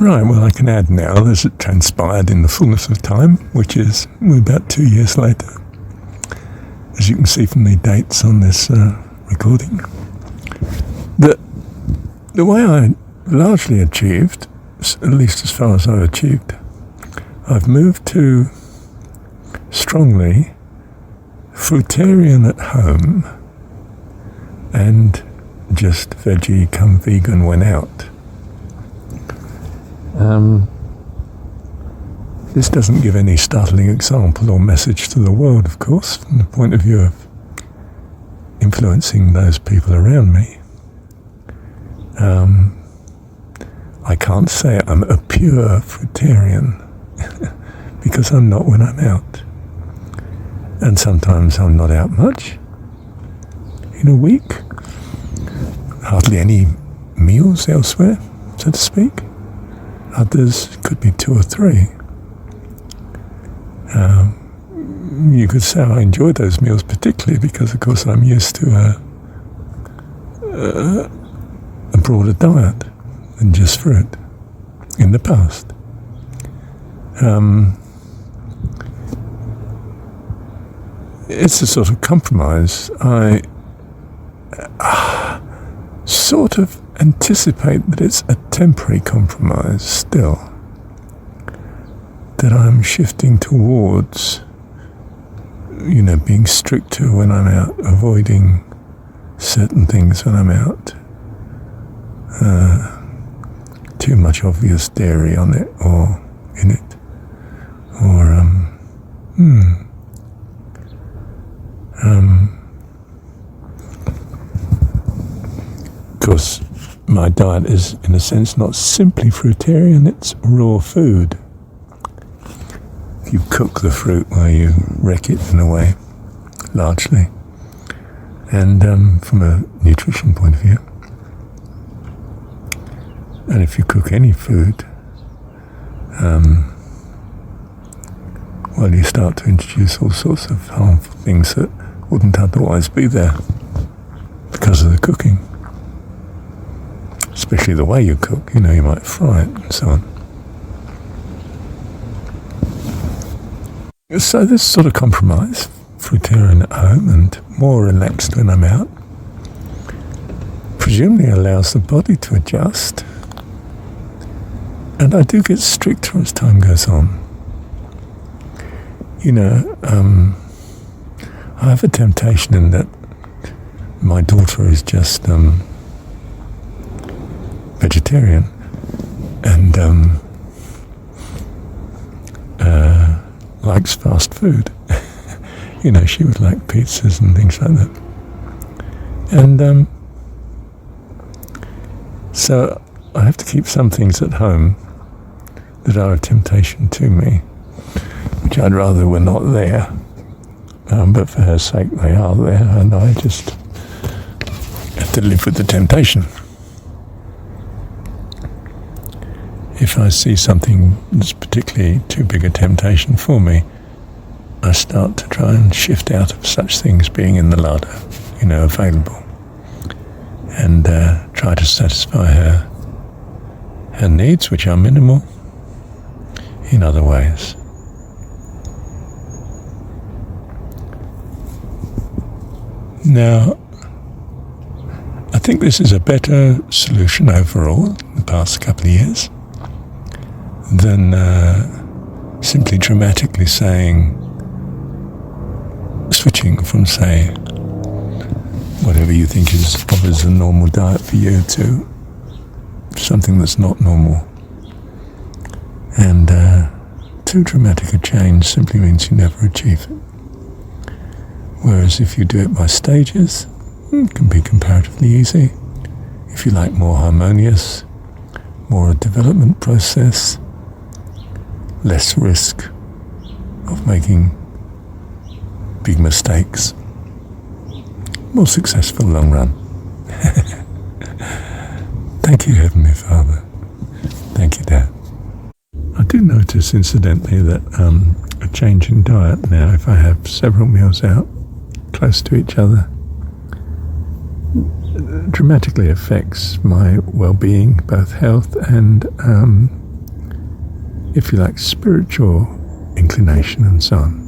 Right, well, I can add now, as it transpired in the fullness of time, which is about 2 years later, as you can see from the dates on this recording, that the way I largely achieved, at least as far as I achieved, I've moved to strongly fruitarian at home and just veggie come vegan when out. This doesn't give any startling example or message to the world, of course, from the point of view of influencing those people around me. I can't say I'm a pure fruitarian because I'm not when I'm out. And sometimes I'm not out much. In a week, hardly any meals elsewhere, so to speak. Others could be 2 or 3. You could say I enjoy those meals particularly because, of course, I'm used to a broader diet than just fruit in the past. It's a sort of compromise. I sort of anticipate that it's a temporary compromise still, that I'm shifting towards, being stricter when I'm out, avoiding certain things when I'm out. Too much obvious dairy on it or in it, or of course, my diet is, in a sense, not simply fruitarian, it's raw food. You cook the fruit while you wreck it, in a way, largely. And from a nutrition point of view. And if you cook any food, you start to introduce all sorts of harmful things that wouldn't otherwise be there because of the cooking. Especially the way you cook, you might fry it and so on. So this sort of compromise, fruitarian at home and more relaxed when I'm out, presumably allows the body to adjust. And I do get stricter as time goes on. I have a temptation in that my daughter is just vegetarian and likes fast food. She would like pizzas and things like that. And so I have to keep some things at home that are a temptation to me, which I'd rather were not there. But for her sake, they are there, and I just have to live with the temptation. If I see something that's particularly too big a temptation for me, I start to try and shift out of such things being in the larder, available, and try to satisfy her needs, which are minimal, in other ways. Now, I think this is a better solution overall in the past couple of years than simply dramatically switching from, say, whatever you think offers a normal diet for you to something that's not normal. And too dramatic a change simply means you never achieve it. Whereas if you do it by stages, it can be comparatively easy. If you like more harmonious, more a development process, less risk of making big mistakes, more successful long run. Thank you, Heavenly Father. Thank you, Dad. I do notice, incidentally, that a change in diet now, if I have several meals out close to each other, dramatically affects my well-being, both health and if you like, spiritual inclination and so on,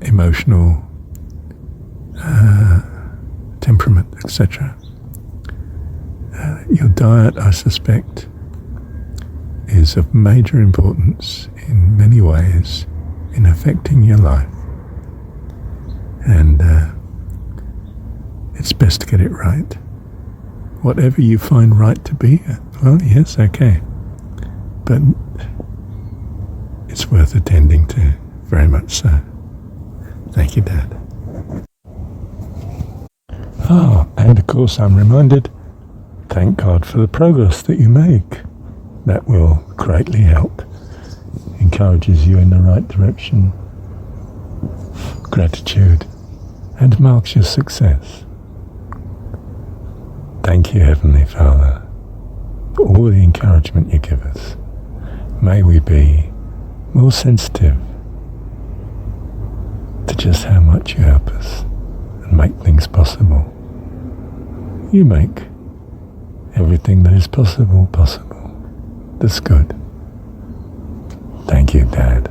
emotional temperament, etc. Your diet, I suspect, is of major importance in many ways in affecting your life. And it's best to get it right. Whatever you find right to be, well, yes, okay. But it's worth attending to, very much so. Thank you, Dad. Oh, and of course I'm reminded, thank God for the progress that you make. That will greatly help. Encourages you in the right direction. Gratitude. And marks your success. Thank you, Heavenly Father, for all the encouragement you give us. May we be more sensitive to just how much you help us and make things possible. You make everything that is possible. That's good. Thank you, Dad.